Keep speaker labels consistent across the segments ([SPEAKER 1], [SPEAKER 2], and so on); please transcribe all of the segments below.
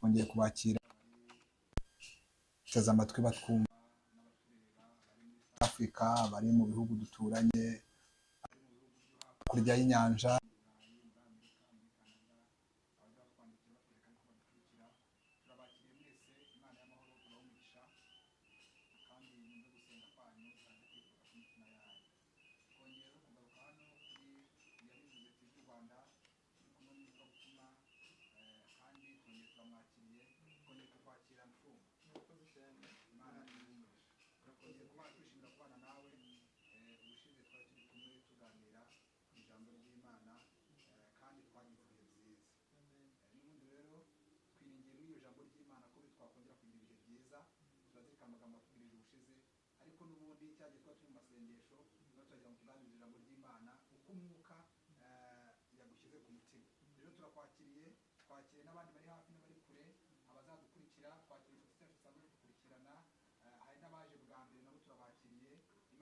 [SPEAKER 1] twongeye kubakira teze amatwi batwumva Afurika, bari mu bihugu duturanye kurya y'inyanja,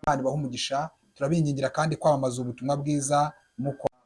[SPEAKER 1] Imana ibahe umugisha. Turabingingira kandi kwamamaza ubutumwa bwiza mukora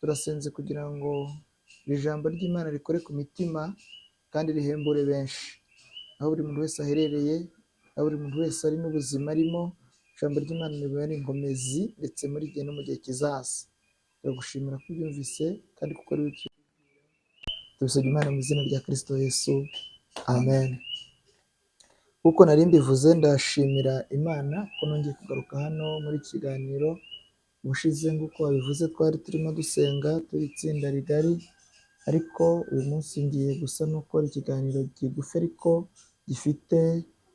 [SPEAKER 2] turasenze kugira ngo iri jambo ry'Imana rikore ku mitima kandi rihembure benshi, aho buri muntu wese aherereye, aho buri muntu wese ari n'ubuzima arimo, ijambo ry'Imana ribere inkomezi ndetse muri gihe no mu gihe kizaza. Turagushimira ko ubyumvise kandi kuko ari bityo tubisabye Imana mu izina rya Kristo Yesu, amen. Kuko nari mbivuze, ndashimira Imana ko nongeye kugaruka hano muri iki kiganiro. Ubushize nk'uko wabivuze twari turimo dusenga turi itsinda rigari, ariko uyu munsi ngiye gusa n'ukora ikiganiro kigufi ariko gifite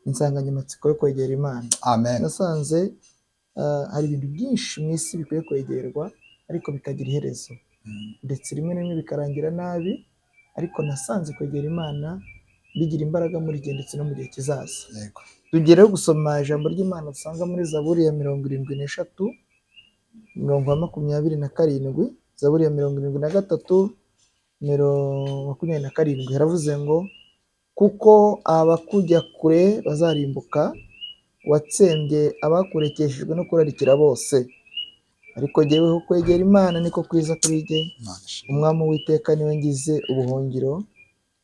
[SPEAKER 2] insanganyamatsiko yo kwegera Imana.
[SPEAKER 1] Amen.
[SPEAKER 2] Nasanze hari ibintu byinshi mu isi bikwiye kwegerwa ariko bikagira iherezo, ndetse rimwe na rimwe bikarangira nabi, ariko nasanze kwegera Imana bigira imbaraga muri gihe ndetse no mu gihe kizaza. Tugiye gusoma ijambo ry'Imana dusanga muri Zaburi ya 73 mirongo 27, Zaburi ya 73 27 haravuze ngo kuko abakujya kure bazarimbuka, watsembye abakurekeshejwe no kurarikira bose. Ariko jyeweho kwegera Imana niko kwiza kuri jye, umwami w'iteka niwe ngize ubuhungiro,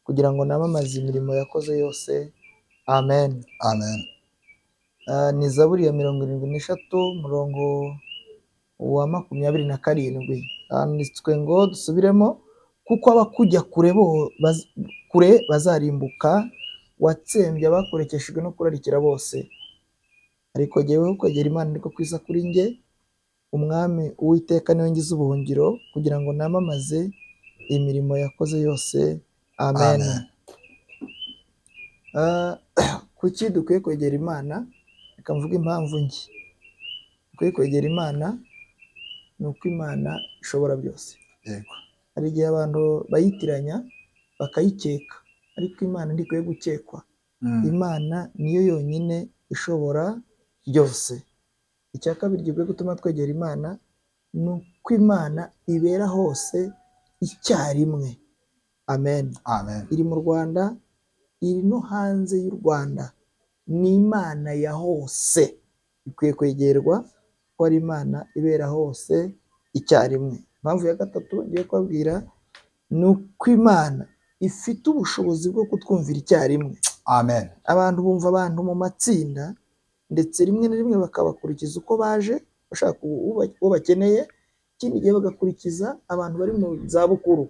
[SPEAKER 2] kugira ngo namamaze imirimo yakoze yose. Amen.
[SPEAKER 1] Amen.
[SPEAKER 2] Ni Zaburi ya 73 murongo wa 27. Handitswe ngo dusubiremo, kuko abakujya kure bazarimbuka, watsembye abakurekeshejwe no kurarikira bose. Ariko jyeweho kwegera Imana niko kwiza kuri njye, umwami uwiteka niwe ngize ubuhungiro, kugira ngo namamaze imirimo yakoze yose. Amen. Kuki dukwiye kwegera Imana? Reka mvuge impamvu njye dukwiye kwegera Imana. Ni uko Imana ishobora byose.
[SPEAKER 1] Yego.
[SPEAKER 2] Hari igihe abantu bayitiranya bakayikeka, ariko Imana ntikwiye gukekwa. Imana niyo yonyine ishobora byose. Icya kabiri gikwiye gutuma twegera Imana ni uko Imana ibera hose icyarimwe. Amen.
[SPEAKER 1] Amen.
[SPEAKER 2] Iri mu Rwanda, iri no hanze y'u Rwanda. Ni Imana ya hose, ikwiye kwegerwa ko ari Imana ibera hose icyarimwe. Impamvu ya gatatu ngiye kubabwira ni uko Imana ifite ubushobozi bwo kutwumvira icyarimwe.
[SPEAKER 1] Amen.
[SPEAKER 2] Abantu bumva abantu mu matsinda, ndetse rimwe na rimwe bakabakurikiza uko baje bashaka uwo bakeneye. Ikindi gihe bagakurikiza abantu bari mu zabukuru.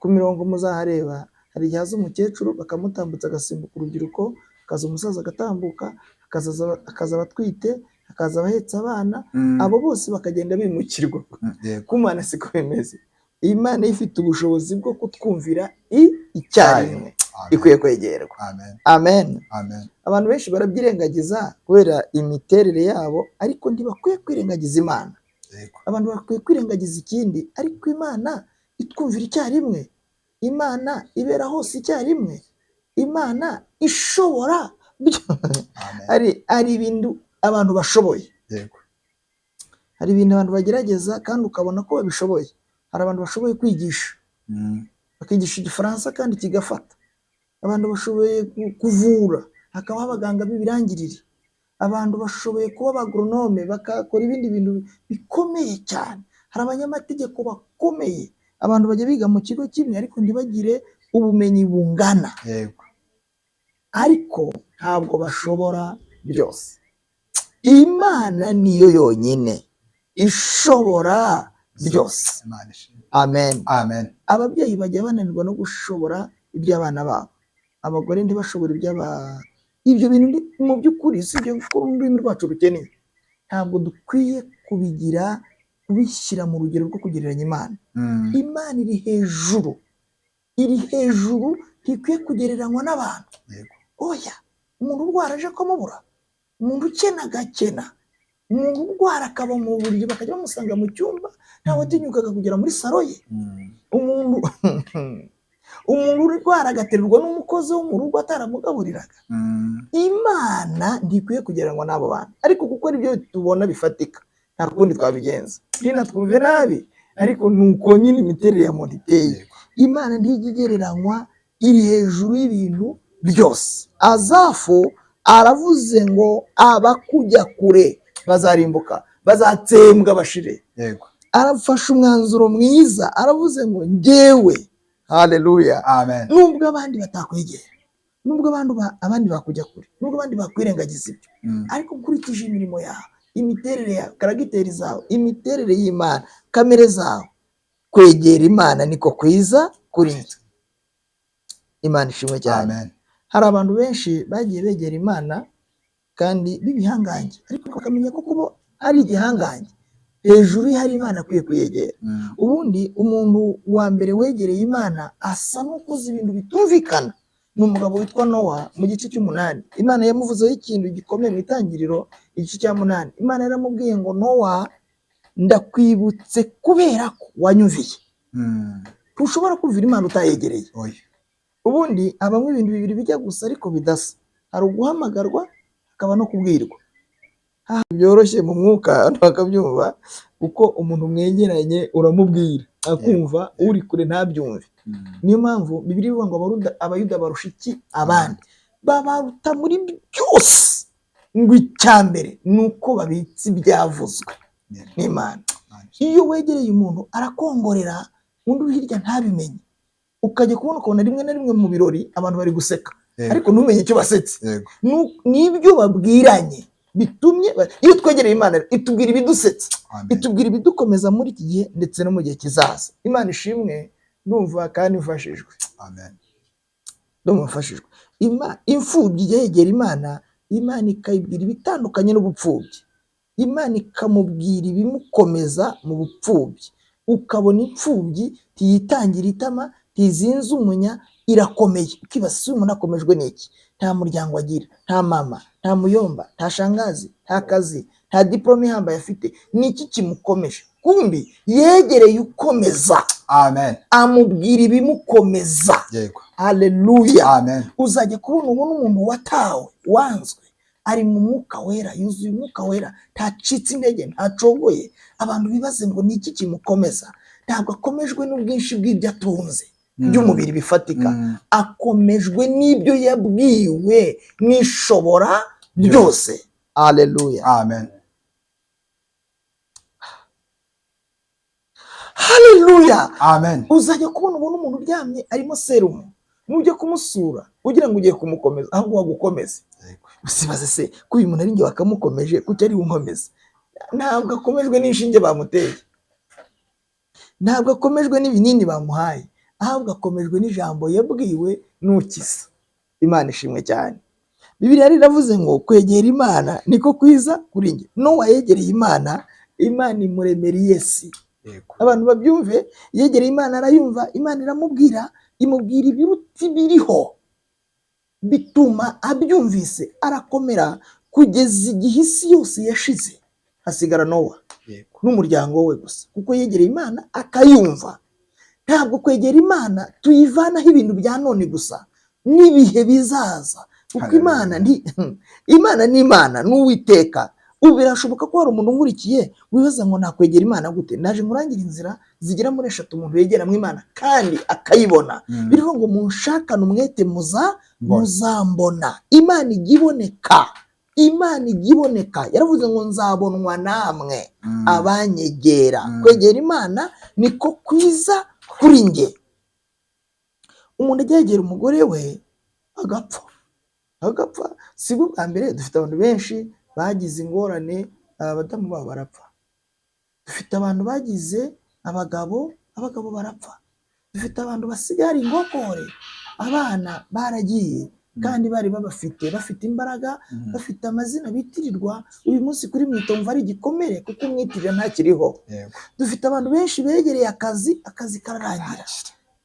[SPEAKER 2] Ku mirongo muzahareba hari igihe haza umukecuru bakamutambutsa agasimbuka urubyiruko, hakaza umusaza agatambuka, hakaza abatwite, hakaza abahetse abana, abo bose bakagenda bimukirwa. Ku Mana siko bimeze. Imana ifite ubushobozi bwo kutwumvira icyarimwe, ikwiye kwegerwa. Amen. Abantu benshi barabyirengagiza kubera imiterere yabo, ariko ntibakwiye kwirengagiza Imana. Abantu bakwiye kwirengagiza ikindi, ariko Imana itwumvira icyarimwe. Imana ibera hose icyarimwe. Imana ishobora hari ibintu abantu bashoboye. Hari ibintu abantu bagerageza kandi ukabona ko babishoboye. Hari abantu bashoboye kwigisha, bakigisha Igifaransa kandi kigafata. Abantu bashoboye kuvura, hakabaho abaganga b'ibirangirire. Abantu bashoboye kuba abagronome, bakakora ibindi bintu bikomeye cyane. Hari abanyamategeko bakomeye. Abantu bajya biga mu kigo kimwe ariko ntibagire ubumenyi bungana. Ariko ntabwo bashobora byose. Imana niyo yonyine ishobora byose. Amen. Ababyeyi bajya bananirwa no gushobora iby'abana babo. Abagore ntibashobora ibyo bintu mu by'ukuri si byo ururimi rwacu rukeneye. Ntabwo dukwiye kubishyira mu rugero rwo kugereranya Imana. Imana iri hejuru, ntikwiye kugereranywa n'abantu. Oya, umuntu urwara aje akamubura, umuntu ukena agakena, umuntu urwara akaba mu buriri bakajya bamusanga mu cyumba, ntawe atinyukaga kugera muri saro ye. Umuntu urwara agaterurwa n'umukozi wo mu rugo ataramugaburiraga. Imana ntikwiye kugereranywa n'abo bantu, ariko kuko ari byo tubona bifatika, nta kundi twabigenza. Twumve nabi, ariko nuko nyine imiterere ya muntu iteye. Imana ntijya igereranywa, iri hejuru y'ibintu byose. Azafu aravuze ngo abakujya kure bazarimbuka, bazatsembwa bashire. Arafashe umwanzuro mwiza, aravuze ngo njyewe, haleluya, nubwo abandi batakwegera, nubwo abandi bakujya kure, nubwo abandi bakwirengagiza ibyo, ariko ukurikije imirimo yawe, imiterere yawe, karagiteri zawe, imiterere y'Imana, kamere zawe, kwegera Imana niko kwiza kuri twe. Imana ishimwe cyane. Hari abantu benshi bagiye begera Imana kandi b'ibihangange, ariko bakamenya ko kuba ari igihangange hejuru hari Imana akwiye kuyegera. Ubundi umuntu wa mbere wegereye Imana asa n'ukoze ibintu bitumvikana. Ni umugabo witwa Nowa mu gice cy'8. Imana yamuvuzeho ikintu gikomeye mu Itangiriro igice cya 8. Imana yaramubwiye ngo Nowa, ndakwibutse kubera ko wanyumviye. Ntushobora kumvira Imana utayegereye. Ubundi abamwe ibintu bibiri bijya gusa ariko bidasa. Hari uguhamagarwa, hakaba no kubwirwa. Byoroshye mu mwuka bakabyumva, uko umuntu mwegeranye uramubwira akumva, uri kure ntabyumve. Niyo mpamvu Bibiliya ivuga ngo abayuda barusha iki abandi, babaruta muri byose. Ngo icyambere nuko babitse ibyavuzwe n'Imana. Iyo wegereye umuntu arakongorera, undi uri hirya ntabimenye, ukajya kubona ukabona rimwe na rimwe mu birori abantu bari guseka, ariko ntumenye icyo basetse. N'ibyo babwiranye bitumye. Iyo twegereye Imana itubwira ibidusetsa, itubwira ibidukomeza muri iki gihe ndetse no mu gihe kizaza. Imana ishimwe. Ndumva kandi mfashijwe. Ndumva mfashijwe. Imfubyi yegera Imana, Imana ikayibwira ibitandukanye n'ubupfubyi. Imana ikamubwira ibimukomeza mu bupfubyi. Ukabona imfubyi tiyitangira itama, tizinze umunya, irakomeye. Ukibaza se umuntu akomejwe n'iki? Nta muryango agira, nta mama, nta muyomba, nta shangazi, nta kazi, nta diplome ihambaye afite. Niki kimukomeje? Kumbi yegereye ukomeza. Amubwira ibimukomeza. Haleluya. Uzajya kubona umuntu watawe, wanzwe, ari mu mwuka wera, yuzuye umwuka wera, ntacitse intege, ntacogoye. Abantu bibaze ngo niki kimukomeza. Ntabwo akomejwe n'ubwinshi bw'ibyo atunze by'umubiri bifatika, akomejwe n'ibyo yabwiwe n'ishobora byose. Haleluya. Haleluya. Uzajya kubona umuntu uryamye arimo serumu, nujya kumusura ugira ngo ugiye kumukomeza, ahubwo wagukomeze. usibaze se ko uyu muntu ari njye wakamukomeje kuki ari unkomeza? Ntabwo akomejwe n'inshinge bamuteye, ntabwo akomejwe n'ibinini bamuhaye, ahubwo akomejwe n'ijambo yabwiwe n'ukiza. Imana ishimwe cyane. Bibiliya iravuze ngo kwegera Imana niko kwiza kuri njye. Nowa yegereye Imana, Imana imuremera iyesi. Abantu babyumve, yegereye Imana arayumva, Imana iramubwira, imubwira ibiruti biriho, bituma abyumvise arakomera kugeza igihe isi yose yashize, hasigara Nowa n'umuryango we gusa, kuko yegereye Imana akayumva. Ntabwo kwegera Imana tuyivanaho ibintu bya none gusa, n'ibihe bizaza, kuko Imana ni Imana n'Uwiteka. Ubu birashoboka ko hari umuntu nkurikiye wibaza ngo nakwegera Imana gute. Naje nkurangira inzira zigera muri 3 umuntu yegeramo Imana kandi akayibona. Biriho ngo munshakane umwete muzambona. Imana igiboneka, Imana igiboneka. Yaravuze ngo nzabonwa namwe abanyegera. Kwegera Imana niko kwiza kuri njye. Umuntu ajya yegera umugore we agapfa, si bwo bwa mbere. Dufite abantu benshi bagize ingorane, abadamu babo barapfa. Dufite abantu bagize abagabo barapfa. Dufite abantu basigara ingokore, abana baragiye kandi bari bafite imbaraga, bafite amazina bitirirwa. Uyu munsi kuri mwitomva ari igikomere kuko umwitirira ntakiriho. Dufite abantu benshi begereye akazi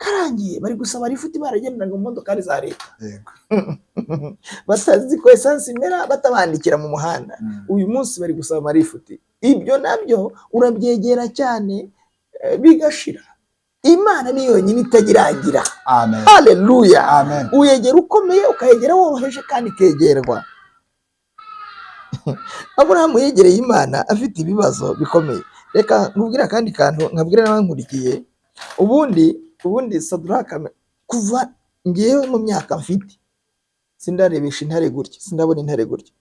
[SPEAKER 2] karangiye, bari gusaba rifuti, baragendanaga mu modoka za leta, batazi ko esansi imera, batabandikira mu muhanda. Uyu munsi bari gusaba amarifuti. Ibyo nabyo urabyegera cyane bigashira. Imana ni yonyine itagirangira.
[SPEAKER 1] Amen.
[SPEAKER 2] Haleluya.
[SPEAKER 1] Amen.
[SPEAKER 2] Uyegera ukomeye, ukayegera woroheje kandi kegerwa. Aburahamu yegereye Imana afite ibibazo bikomeye. Reka nkubwira kandi kantu, nkabwira n'abankurikiye. Ubundi Saduraka, kuva ngewe mu myaka mfite, sindarebesha intare gutya, sindabona intare gutya.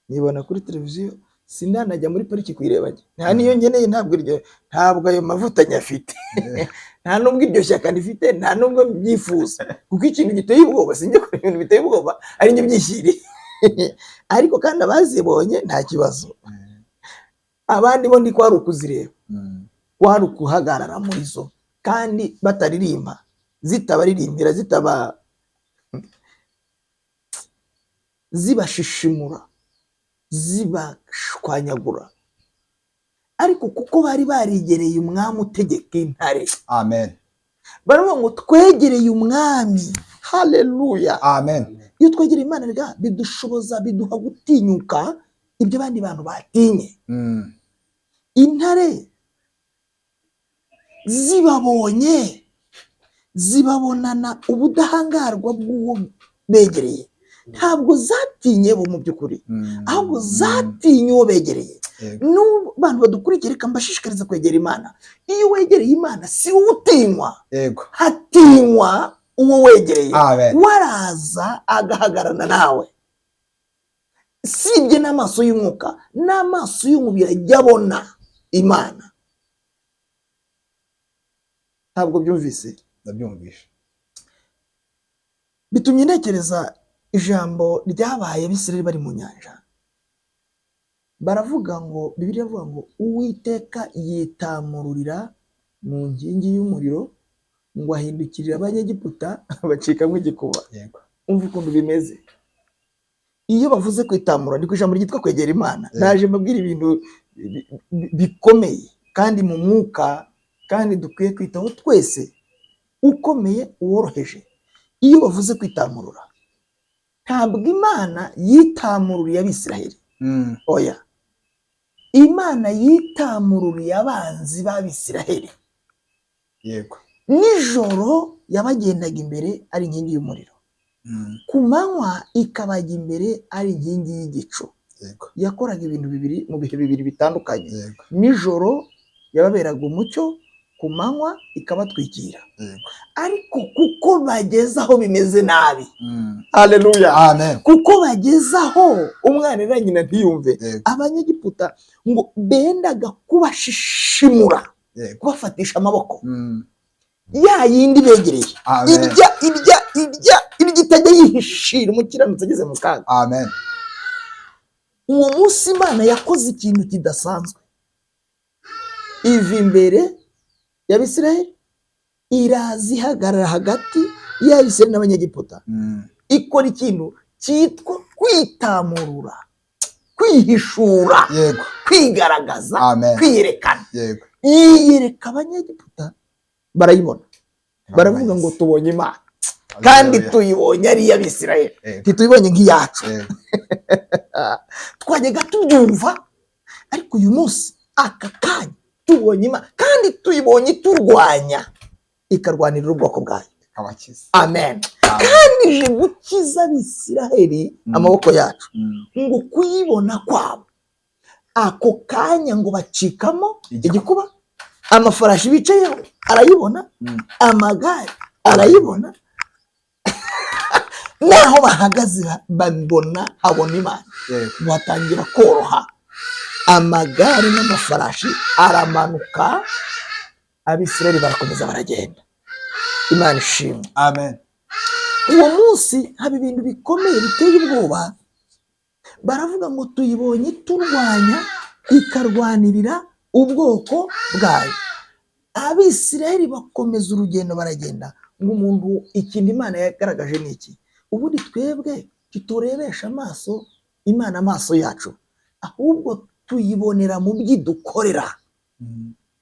[SPEAKER 2] Nibona kuri televiziyo, sindanajya muri pariki kuyireba njye. Nta niyo ngeneye, ntabwo ayo mavuta nyafite. Nta nubwo iryo shyaka ndifite, nta nubwo mbyifuza. Kuko ikintu giteye ubwoba, sinjye kuri ibintu biteye ubwoba, ari njye byishyiriye. Ariko kandi abazibonye nta kibazo. Abandi bo ndi kwari ukuzireba, kwari ukuhagarara muri zo, kandi bataririmba, zitabaririmbira, zibashishimura, zibashwanyagura. Ariko kuko bari barigereye umwami utegeka intare.
[SPEAKER 1] Amen.
[SPEAKER 2] Baravuga ngo twegereye umwami. Haleluya.
[SPEAKER 1] Amen.
[SPEAKER 2] Iyo twegereye Imana rega bidushoboza, biduha gutinyuka ibyo abandi bantu batinye. Intare zibabonye, zibabonana ubudahangarwa bw'uwo begereye. Ntabwo zatinye bo mu by'ukuri, ahubwo zatinye uwo begereye. N'abantu badukurikira, reka mbashishikariza kwegera Imana. Iyo wegereye Imana si wowe utinywa, hatinywa uwo wegereye. Waraza agahagarana nawe. Sibye n'amaso y'umwuka, n'amaso y'umubiri ajya abona Imana. Ntabwo byumvise?
[SPEAKER 1] Ndabyumvisha.
[SPEAKER 2] Bitumye ntekereza ijambo ryabaye Abisirayeli bari mu nyanja. Baravuga ngo, Bibiliya iravuga ngo Uwiteka yitamururira mu nkingi y'umuriro, ngo ahindukirira Abanyegiputa bacikamo igikuba. Umva ukuntu bimeze. Iyo bavuze kwitamura, ni ku ijambo ryitwa kwegera Imana. Naje mbabwira ibintu bikomeye kandi mu mwuka, kandi dukwiye kwitaho twese, ukomeye uworoheje. Iyo bavuze kwitamurura, ntabwo Imana yitamururiye Abisirayeli. Oya, Imana yitamururiye abanzi b'Abisirayeli.
[SPEAKER 1] Yego.
[SPEAKER 2] Nijoro yabagendaga imbere ari inkingi y'umuriro, ku manywa ikabajya imbere ari inkingi y'igicu. Yakoraga ibintu bibiri mu bihe bibiri bitandukanye. Nijoro yababeraga umucyo, ku manywa ikabatwikira. Ariko kuko bageze aho bimeze nabi, haleluya,
[SPEAKER 1] amen,
[SPEAKER 2] kuko bageze aho umwana na nyina ntiyumve, Abanyegiputa ngo bendaga kubashishimura, kubafatisha amaboko, ya yindi begereye, irya itajya yihishira umukiranutsi ageze mu kaga.
[SPEAKER 1] Amen.
[SPEAKER 2] Uwo munsi Imana yakoze ikintu kidasanzwe, iva imbere y'Abisirayeli, iraza ihagarara hagati y'Abisirayeli n'Abanyegiputa, ikora ikintu cyitwa kwitamurura, kwihishura,
[SPEAKER 1] Yego.
[SPEAKER 2] kwigaragaza,
[SPEAKER 1] Amen.
[SPEAKER 2] kwiyerekana.
[SPEAKER 1] Yego.
[SPEAKER 2] Yiyereka Abanyegiputa, barayibona, baravuga ngo tubonye Imana, kandi tuyibonye ari iy'Abisirayeli,
[SPEAKER 1] Yego.
[SPEAKER 2] ntituyibonye nk'iyacu.
[SPEAKER 1] Yego.
[SPEAKER 2] Twajyaga tubyumva, ariko uyu munsi aka kanya tubonye Imana, kandi tuyibonye turwanya, ikarwanirira ubwoko bwayo.
[SPEAKER 1] Abakiza.
[SPEAKER 2] Amen. Kandi ije gukiza Abisirayeli amaboko yacu, ngo kuyibona kwabo ako kanya ngo bacikamo igikuba, amafarashi bicayeho arayibona, amagare arayibona, naho bahagaze babona habona Imana. Batangira koroha, amagare n'amafarashi aramanuka, Abisirayeli barakomeza baragenda. Imana ishimwe.
[SPEAKER 1] Amen.
[SPEAKER 2] Uwo munsi haba ibintu bikomeye biteye ubwoba, baravuga ngo tuyibonye turwanya, ikarwanirira ubwoko bwayo. Abisirayeli bakomeza urugendo baragenda, ngo umuntu ikindi Imana yagaragaje ni iki? Ubundi twebwe tuturebesha amaso Imana amaso yacu, ahubwo tuyibonera mu byidukorera.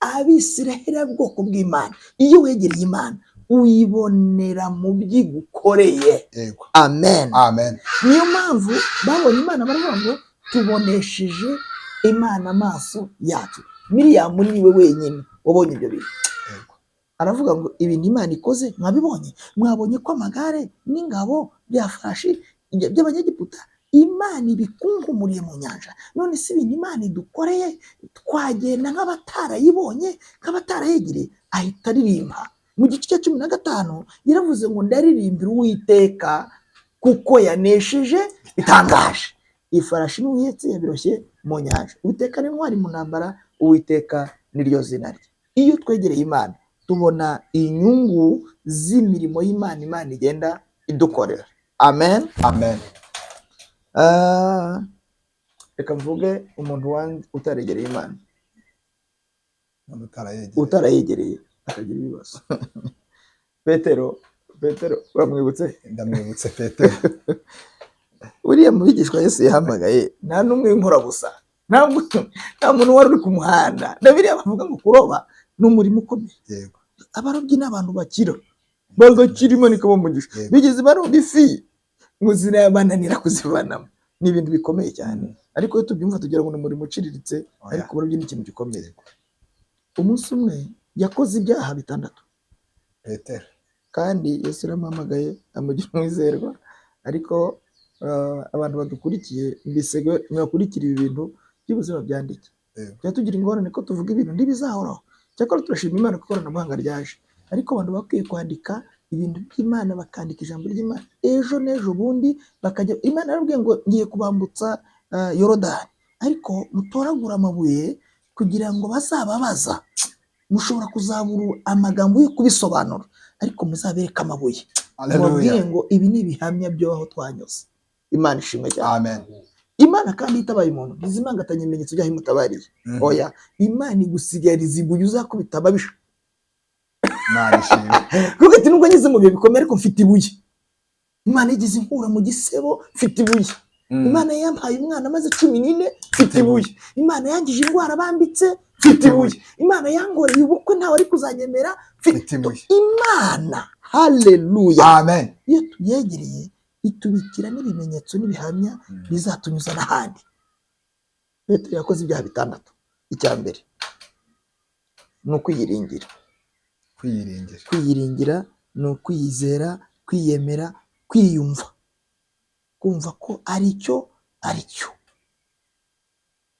[SPEAKER 2] Abisirayeli ubwoko bw'Imana, iyo wegereye Imana uyibonera mu byigukoreye.
[SPEAKER 1] Yego.
[SPEAKER 2] Amen.
[SPEAKER 1] Amen.
[SPEAKER 2] Niyo mpamvu babonye Imana baravuga ngo tubonesheje Imana amaso yacu. Miriyamu ni we wenyine wabonye ibyo bintu.
[SPEAKER 1] Yego.
[SPEAKER 2] Aravuga ngo ibintu Imana ikoze mwabibonye, mwabonye ko amagare n'ingabo bya farashi by'Abanyegiputa Imana ibikunkumuriye mu nyanja. None si ibintu Imana idukoreye twagenda nk'abatarayibonye, nk'abatarayegereye? Ahita aririmba mu gice cya 15, yaravuze ngo ndaririmbira Uwiteka kuko yanesheje bitangaje. Ifarashi n'uhetse yabiroshye mu nyanja. Uwiteka ni intwari mu ntambara, Uwiteka niryo zina rye. Iyo twegereye Imana tubona inyungu z'imirimo y'Imana, Imana igenda idukorera. Amen.
[SPEAKER 1] Amen.
[SPEAKER 2] Reka mvuge umuntu utaregereye Imana,
[SPEAKER 1] Utarayegereye.
[SPEAKER 2] akagira ibibazo. Petero uramwibutse?
[SPEAKER 1] Ndamwibutse Petero.
[SPEAKER 2] Uriya mubigishwa Yesu yahamagaye nta n'umwe w'inkorabusa, nta muntu wari uri ku muhanda. Biriya bavuga ngo kuroba ni umurimo ukomeye.
[SPEAKER 1] Yego.
[SPEAKER 2] Abarobyi n'abantu bakira, bagakira Imana ikabamugisha. Bigeze baroba ifi ngo zirabananira kuzivanamo. Ni ibintu bikomeye cyane, ariko iyo tubyumva tugira ngo ni umurimo uciriritse, ariko uburobyi ni ikintu gikomeye. Umunsi umwe yakoze ibyaha 6,
[SPEAKER 1] Petero,
[SPEAKER 2] kandi Yesu yaramuhamagaye amugira umwizerwa. Ariko abantu badukurikiye mbisego mwakurikira ibi bintu by'ubuzima byandike, tujya tugira ingorane ko tuvuga ibintu ntibizahoraho. Cyakora turashima Imana ko ikoranabuhanga ryaje, ariko abantu bakwiye kwandika ibintu by'Imana, bakandika ijambo ry'Imana. Ejo n'ejo bundi bakajya, Imana yarabwiye ngo ngiye kubambutsa Yorodani, ariko mutoragura amabuye kugira ngo bazababaza. Mushobora kuzabura amagambo yo kubisobanura, ariko muzabereka amabuye. Mubabwire ngo ibi ni ibihamya by'aho twanyuze. Imana ishimwe cyane.
[SPEAKER 1] Amen.
[SPEAKER 2] Imana kandi itabaye umuntu ntizimangatanya ibimenyetso by'aho imutabariye. Oya, Imana igusigariza ibuye uzakubita ababisha.
[SPEAKER 1] Imana ishimwe.
[SPEAKER 2] Kuko ati nubwo ngeze mu bihe bikomeye ariko mfite ibuye. Imana igeze inkura mu gisebo, mfite ibuye. Imana yampaye umwana maze 14, mfite ibuye. Imana yangije indwara bambitse, mfite ibuye. Imana yangoreye ubukwe ntawe ari kuzanyemera, mfite ibuye. Imana, haleluya.
[SPEAKER 1] Amen.
[SPEAKER 2] Iyo tuyegereye itubikira n'ibimenyetso n'ibihamya bizatunyuza n'ahandi. Petero yakoze ibyaha 6. Icya mbere ni ukwiyiringira. Kwiyiringira ni ukwiyizera, kwiyemera, kwiyumva, kumva ko ari cyo.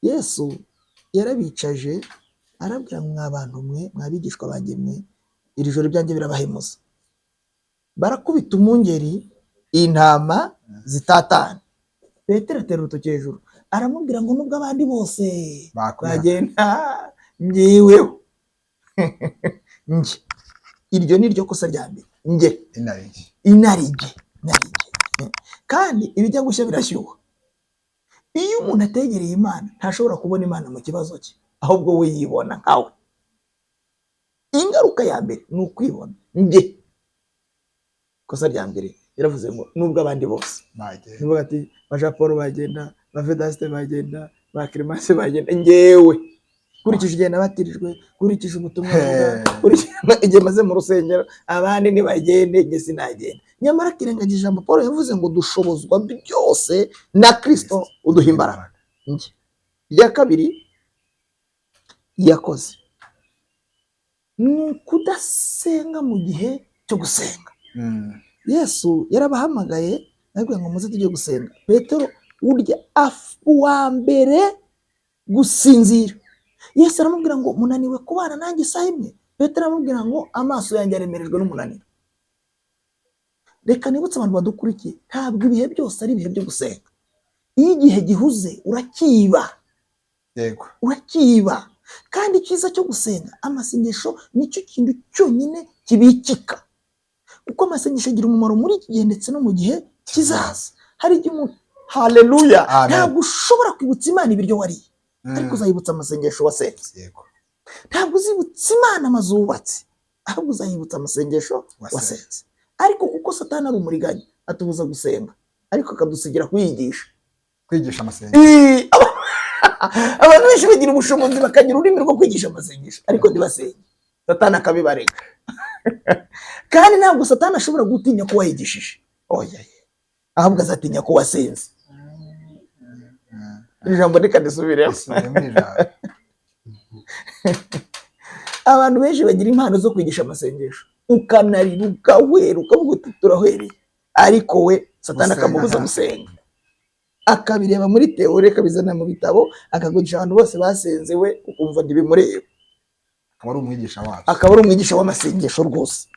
[SPEAKER 2] Yesu yarabicaje arabwira mwa bantu mwe, mwabigishwa banjye mwe, iri joro byanjye birabahemuza. Barakubita umungeri, intama zitatana. Petero atera urutoki hejuru aramubwira ngo nubwo abandi bose bagenda njyeweho. Iryo ni ryo kosa rya mbere. njye inarijye. Kandi ibijya gushya birashyuha. Iyo umuntu ategereye Imana ntashobora kubona Imana mu kibazo cye, ahubwo we yibona nkawe. Ingaruka ya mbere ni ukwibona njye. Kosa rya mbere yaravuze ngo nubwo abandi bose nivuga ati ba Jean Paul bagenda, ba Vedaste bagenda, ba Clemence bagenda, njyewe kurikije igihe nabatirijwe, kurikije ubutumwa bwa igihe maze mu rusengero, abandi ntibagende, njye sinagenda. Nyamara kirengagije ijambo Paul yavuze ngo dushobozwa byose na Kristo uduha imbaraga. Irya kabiri yakoze ni kudasenga mu gihe cyo gusenga. Yesu yarabahamagaye ariko ngo muze tujye gusenga. Petero urya wa mbere gusinzira, Yesu aramubwira ngo munaniwe kubana nanjye isaha imwe. Petero aramubwira ngo amaso yanjye aremerejwe n'umunaniro. Reka nibutse abantu badukurikiye, ntabwo ibihe byose ari ibihe byo gusenga. Iyo igihe gihuze urakiba, urakiba. Kandi icyiza cyo gusenga, amasengesho nicyo kintu cyonyine kibikika, kuko amasengesho agira umumaro muri iki gihe ndetse no mu gihe kizaza. Hari igihe umuntu, haleluya, ntabwo ushobora kwibutsa Imana ibiryo wariye, ariko uzayibutsa amasengesho wasenze. Ntabwo uzibutsa Imana amazu wubatse, ahubwo uzayibutsa amasengesho wasenze. Ariko kuko Satani ari umuriganya atubuza gusenga, ariko akadusigira kwigisha amasengesho. Abantu benshi bagira ubushobozi bakagira ururimi rwo kwigisha amasengesho, ariko ntibasenge. Satani akabibareka. Kandi ntabwo Satani ashobora gutinya ko wayigishije, ahubwo azatinya ko wasenze. Ijambo reka ndisubiremo. Abantu benshi bagira impano zo kwigisha amasengesho, ukanarira ukahwera ukavuga uti turahwereye, ariko we Satani akamubuza gusenga. Akabireba muri teori, akabizana mu bitabo, akagugisha abantu bose basenze, we ukumva ntibimureba. Akaba ari umwigisha w'amasengesho rwose.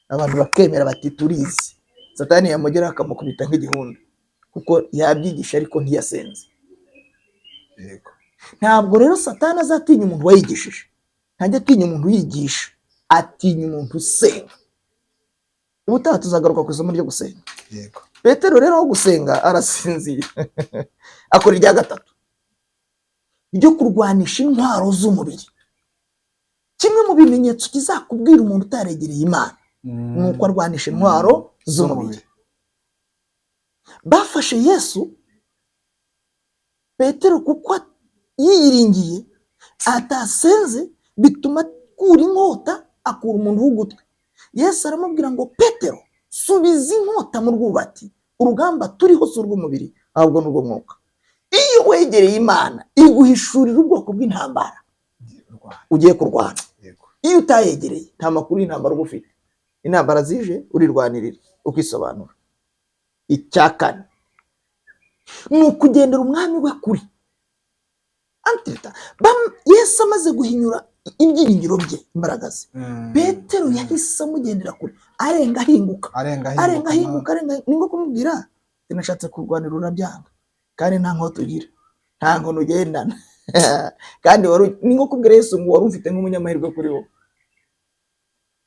[SPEAKER 2] Abantu bakemera bati turizi. Satani yamugera akamukubita nk'igihunda, kuko yabyigisha ariko ntiyasenze. Ntabwo rero Satani azatinya umuntu wayigishije, ntajya atinya umuntu yigisha, atinya umuntu usenga. Ubutaha tuzagaruka ku isomo ryo gusenga. Petero rero aho gusenga arasinzira. Akora irya gatatu ryo kurwanisha intwaro z'umubiri. Kimwe mu bimenyetso kizakubwira umuntu utaregereye Imana ni uko arwanisha intwaro z'umubiri. Bafashe Yesu, Petero kuko yiyiringiye atasenze, bituma akura inkota, akura umuntu w'ugutwi. Yesu aramubwira ngo Petero, subiza inkota mu rwubati, urugamba turiho si urw'umubiri ahubwo ni urw'umwuka. Iyo wegereye Imana iguhishurira ubwoko bw'intambara ugiye kurwana. Iyo utayegereye nta makuru y'intambara uba ufite. Intambara zije urirwanirira ukisobanura. Icya kane ni ukugendera umwami we kuri. Yesu amaze guhinyura ibyiringiro bye, imbaraga ze, Petero yahise amugendera kure, arenga ahinguka. Ni nko kumubwira nashatse kurwanira urabyanga, kandi nta nkota ugira, nta nkono ugendana. Kandi ni nko kubwira Yesu ngo wari ufite nk'umunyamahirwe kuri wowe.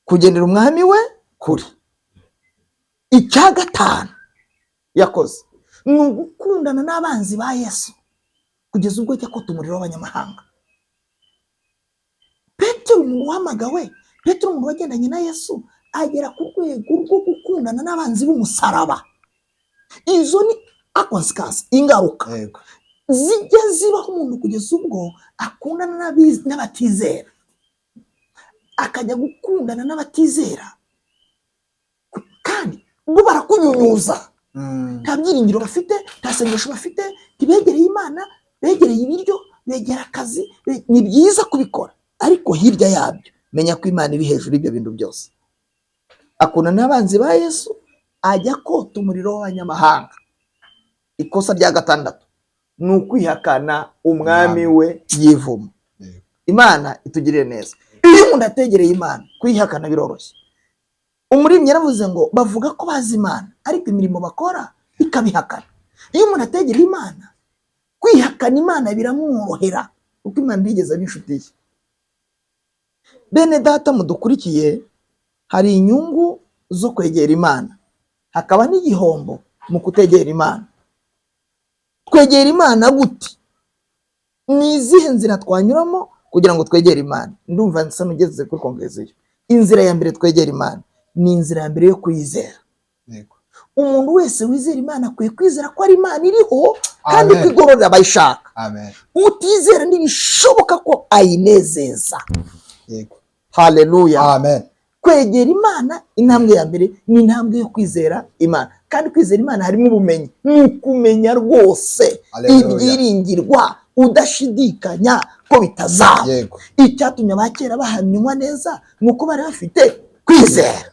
[SPEAKER 2] Kugendera umwami we kuri. Icya gatanu yakoze ni ugukundana n'abanzi ba Yesu kugeza ubwo ajya kota umuriro w'abanyamahanga. Petero umuntu wahamagawe, Petero umuntu wagendanye na Yesu, agera ku rwego rwo gukundana n'abanzi b'umusaraba. Izo ni consequences, ingaruka zijya zibaho umuntu kugeza ubwo akundana n'abatizera, akajya gukundana n'abatizera, kandi bo barakunyunyuza. Nta byiringiro bafite, nta sengesho bafite, ntibegereye Imana, begereye ibiryo, begera akazi. Ni byiza kubikora, ariko hirya yabyo menya ko Imana iri hejuru y'ibyo bintu byose. Akundana n'abanzi ba Yesu, ajya kota umuriro w'abanyamahanga. Ikosa rya gatandatu ni ukwihakana umwami we yivuma. Imana itugirire neza. Iyo umuntu ategereye Imana, kwihakana biroroshye. Umuririmbyi yaravuze ngo bavuga ko bazi Imana, ariko imirimo bakora ikabihakana. Iyo umuntu ategereye Imana, kwihakana Imana biramworohera, kuko Imana ntigeze aba inshuti ye. Bene data mudukurikiye, hari inyungu zo kwegera Imana, hakaba n'igihombo mu kutegera Imana. Twegera Imana gute? Ni izihe nzira twanyuramo kugira ngo twegere Imana? Ndumva nsa n'ugeze kuri conclusion. Inzira ya mbere twegera Imana ni inzira ya mbere yo kuyizera.
[SPEAKER 1] Yego.
[SPEAKER 2] Umuntu wese wizera Imana akwiye kwizera ko ari Imana iriho kandi
[SPEAKER 1] Amen.
[SPEAKER 2] kwigororera abayishaka.
[SPEAKER 1] Amen.
[SPEAKER 2] Utizera ntibishoboka ko ayinezeza.
[SPEAKER 1] Yego.
[SPEAKER 2] Haleluya.
[SPEAKER 1] Amen.
[SPEAKER 2] Kwegera Imana, intambwe ya mbere ni intambwe yo kwizera Imana. Kandi kwizera Imana harimo ubumenyi, ni ukumenya rwose
[SPEAKER 1] Haleluya.
[SPEAKER 2] ibyiringirwa udashidikanya ko bitazaba.
[SPEAKER 1] Yego.
[SPEAKER 2] Icyatumye abakera bahanywa neza nuko bari bafite kwizera.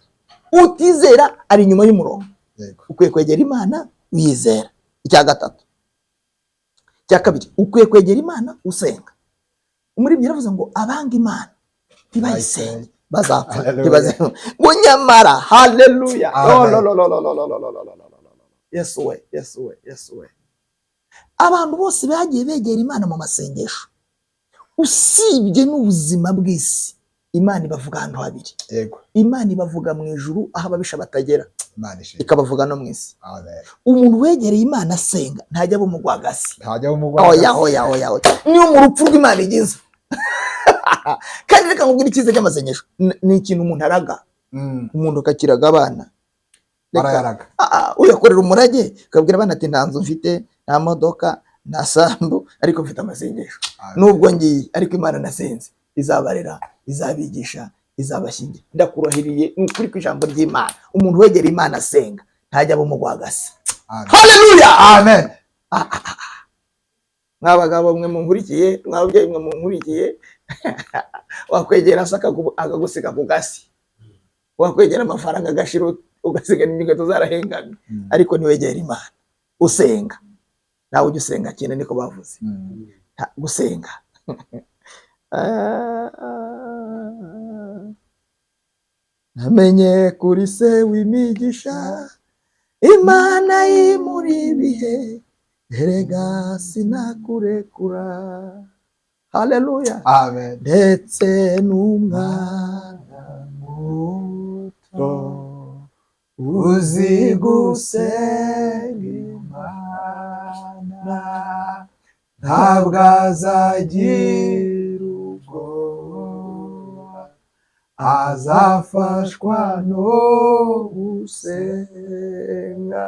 [SPEAKER 2] Utizera ari inyuma y'umurongo.
[SPEAKER 1] Yego.
[SPEAKER 2] Ukwiye kwegera Imana wizera. Icya gatatu, icya kabiri, ukwiye kwegera Imana usenga. Umuririmbyi yaravuze ngo abanga Imana ntibayisenge bazapfa.
[SPEAKER 1] Haleluya.
[SPEAKER 2] Ntibaze- ngo nyamara haleluya.
[SPEAKER 1] Amen.
[SPEAKER 2] Yesu we, Yesu we, Yesu we. Abantu bose bagiye begera Imana mu masengesho, usibye n'ubuzima bw'isi, Imana ibavuga ahantu habiri.
[SPEAKER 1] Yego.
[SPEAKER 2] Imana ibavuga mu ijuru aho ababisha batagera,
[SPEAKER 1] Imana ishimwe.
[SPEAKER 2] ikabavuga no mu isi.
[SPEAKER 1] Amen.
[SPEAKER 2] Umuntu wegereye Imana asenga ntajya abo mu rwagasi.
[SPEAKER 1] Ntajya mu Rwanda.
[SPEAKER 2] Oya. Niyo mu rupfu rw'Imana igeze. Kandi reka nkubwire icyiza cy'amasengesho. Ni ikintu umuntu araga. Umuntu akakiraga abana.
[SPEAKER 1] Barayaraga.
[SPEAKER 2] Uyakorera umurage, ukabwira abana ati nta nzu mfite, nta modoka, nta sambu, ariko mfite amasengesho.
[SPEAKER 1] Amen.
[SPEAKER 2] Nubwo ngiye, ariko Imana nasenze izabarera, izabigisha, izabashyingira. Ndakurahiriye ni ukuri kw'ijambo ry'Imana. Umuntu wegera Imana asenga ntajya abo mu rwagasi.
[SPEAKER 1] Amen.
[SPEAKER 2] Haleluya.
[SPEAKER 1] Amen.
[SPEAKER 2] Mwabagabo mwe munkurikiye, mwababyeyi mwe munkurikiye, wakwegera se akagusiga ku gasi, wakwegera amafaranga agashira ugasiga n'inkweto zarahengamye, ariko niwegera Imana usenga. Nawe ujya usenga cyane, niko bavuze. Gusenga namenye kuri se w'imigisha, Imana y'imuri ibihe, erega sinakurekura. Haleluya.
[SPEAKER 1] Amen.
[SPEAKER 2] Ndetse n'umwana muto uzi gusenga Imana ntabwo azagira ubwoba, azafashwa no gusenga.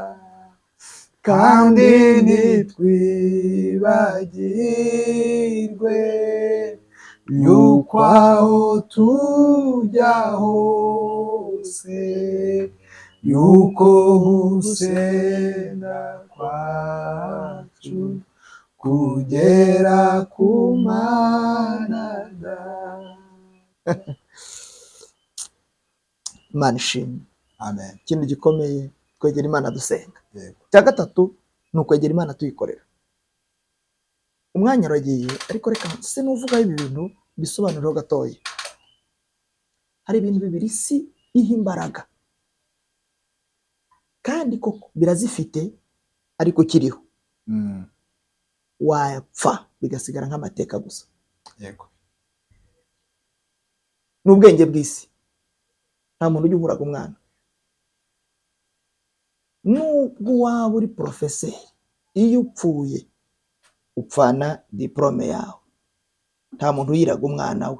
[SPEAKER 2] Kandi ntitwibagirwe yuko aho tujya hose, yuko gusenga kwacu kugera ku Mana. Imana ishimwe.
[SPEAKER 1] Amen.
[SPEAKER 2] Ikintu gikomeye, twegera Imana dusenga.
[SPEAKER 1] Yego.
[SPEAKER 2] Icya gatatu ni ukwegera Imana tuyikorera. Umwanya uragiye, ariko reka se nuvugaho ibi bintu bisobanuriro gatoya. Hari ibintu bibiri isi iha imbaraga, kandi koko birazifite, ariko kiriho wapfa bigasigara nk'amateka gusa.
[SPEAKER 1] Yego.
[SPEAKER 2] N'ubwenge bw'isi. Nta muntu ujya uhuraga umwana. Nubwo waba uri porofeseri, iyo upfuye upfana diplome yawe. Nta muntu uyiraga umwana we.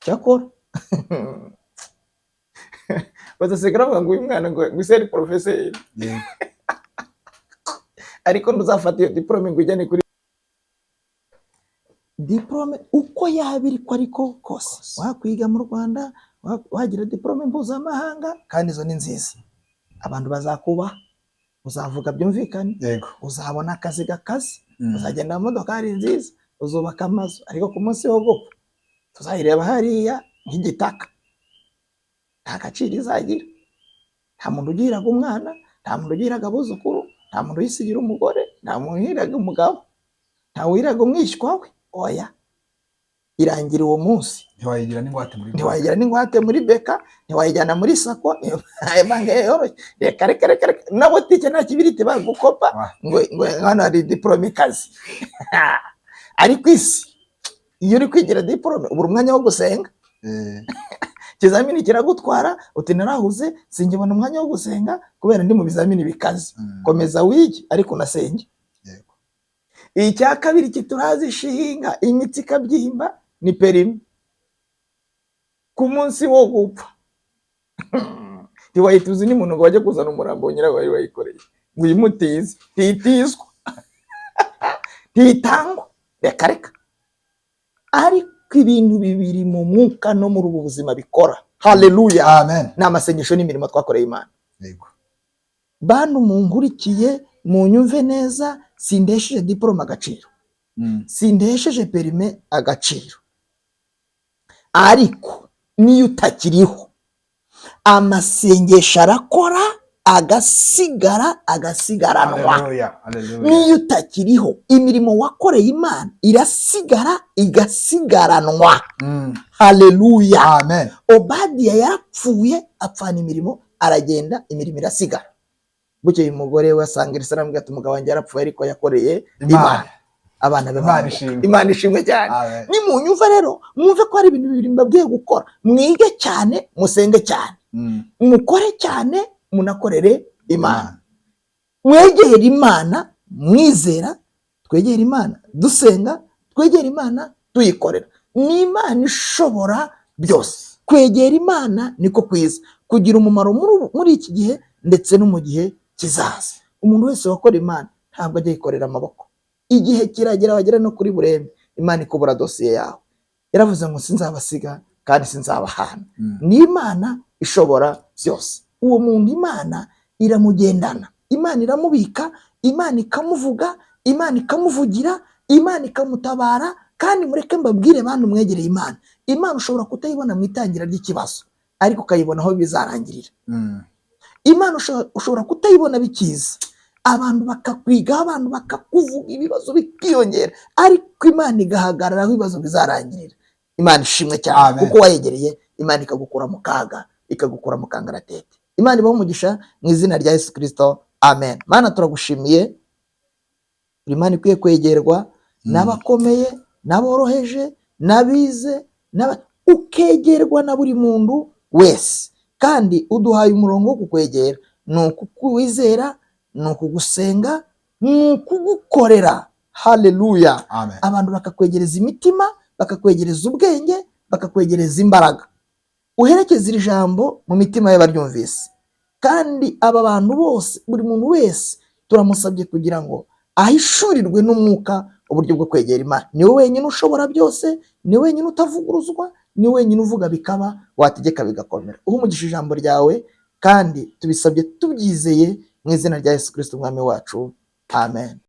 [SPEAKER 2] Cyakora bazasigara bavuga ngo uyu mwana ngo ise ari porofeseri,
[SPEAKER 1] Yego.
[SPEAKER 2] ariko ntuzafata iyo diplome ngo ujyane kuri diplome uko yaba iri ko ariko kose. Wakwiga mu Rwanda, wagira diplome mpuzamahanga, kandi izo ni nziza. Abantu bazakubaha, uzavuga byumvikane,
[SPEAKER 1] Yego.
[SPEAKER 2] uzabona akazi gakazi, uzagenda mu modoka ari nziza, uzubaka amazu, ariko ku munsi wo gupfa tuzayireba hariya nk'igitaka, nta gaciro izagira. Nta muntu ugiraga umwana, nta muntu ugiraga abuzukuru, nta muntu uyisigira umugore, nta muntu uyiraga umugabo, nta wiraga umwishywa we. Oya, irangira uwo munsi.
[SPEAKER 1] Ntiwayigira n'ingwate muri
[SPEAKER 2] Ntiwayigira n'ingwate muri beka, ntiwayijyana muri sako, ayo manga yoroshye. Reka na botike nta kibiriti bagukopa ngo hano hari diplome kazi. Ariko isi iyo uri kwigira diplome ubura umwanya wo gusenga. ikizamini kiragutwara, uti narahuze singibona umwanya wo gusenga kubera ndi mu bizamini bikaze. Komeza wige ariko unasenge.
[SPEAKER 1] Yego.
[SPEAKER 2] Icya kabiri kituraza ishinga, imitsi ikabyimba, ni perimi. Ku munsi wo gupfa ntiwayituzi n'umuntu ngo wajye kuzana umurambo nyirawe wari wayikoreye ngo uyimutize, ntitizwa ntitangwa, reka reka. Ariko ibintu bibiri mu mwuka no muri ubu buzima bikora, haleluya,
[SPEAKER 1] amen,
[SPEAKER 2] ni amasengesho n'imirimo twakoreye Imana.
[SPEAKER 1] yego.
[SPEAKER 2] Bantu munkurikiye munyumve neza, sindesheje diploma agaciro, sindesheje perime agaciro, ariko niyo utakiriho amasengesho arakora agasigaranwa.
[SPEAKER 1] Haleluya, haleluya.
[SPEAKER 2] Niyo utakiriho imirimo wakoreye Imana irasigara igasigaranwa. Haleluya,
[SPEAKER 1] amen.
[SPEAKER 2] Obadiya yarapfuye apfana imirimo, aragenda imirimo irasigara. Bukeye umugore we asanga Elisha aramubwira ati umugabo wanjye yarapfuye ariko yakoreye Imana. Abana be Imana ishimwe cyane. Nimunyumva rero mwumve ko hari ibintu bibiri mbabwiye gukora, mwige cyane, musenge cyane, mukore cyane, munakorere Imana. Mwegere Imana mwizera, twegere Imana dusenga, twegere Imana tuyikorera. Ni Imana ishobora byose. Kwegera Imana niko kwiza, kugira umumaro muri iki gihe ndetse no mu gihe kizaza. Umuntu wese wakora Imana ntabwo ajya yikorera amaboko. Igihe kiragera wagera no kuri burembe, Imana ikubura dosiye yawe. Yaravuze ngo sinzabasiga kandi sinzabahana. Ni Imana ishobora byose. Uwo muntu Imana iramugendana, Imana iramubika, Imana ikamuvuga, Imana ikamuvugira, Imana ikamutabara. Kandi mureke mbabwire bantu mwegereye Imana, Imana ushobora kutayibona mu itangira ry'ikibazo ariko ukayibona aho bizarangirira. Imana ushobora kutayibona bikiza, abantu bakakwigaho, abantu bakakuvuga, ibibazo bikiyongera, ariko Imana igahagarara aho ibibazo bizarangirira. Imana ishimwe cyane, kuko wayegereye Imana ikagukura mu kaga, ikagukura mu kangaratete. Imana ibahe umugisha mu izina rya Yesu Kristo, amen. Mana turagushimiye, Imana ikwiye kwegerwa n'abakomeye, n'aboroheje, n'abize, ukegerwa na buri muntu wese. Kandi uduhaye umurongo wo kukwegera, ni ukukwizera, ni ukugusenga, ni ukugukorera. Haleluya, abantu bakakwegereza imitima, bakakwegereza ubwenge, bakakwegereza imbaraga. Uherekeze iri jambo mu mitima y'abaryumvise. Kandi aba bantu bose, buri muntu wese turamusabye kugira ngo ahishurirwe n'umwuka uburyo bwo kwegera Imana. Ni wowe wenyine ushobora byose, ni wowe wenyine utavuguruzwa, ni wowe wenyine uvuga bikaba, wategeka bigakomera. Umugisha ijambo ryawe, kandi tubisabye tubyizeye mu izina rya Yesu Kristo umwami wacu, amen.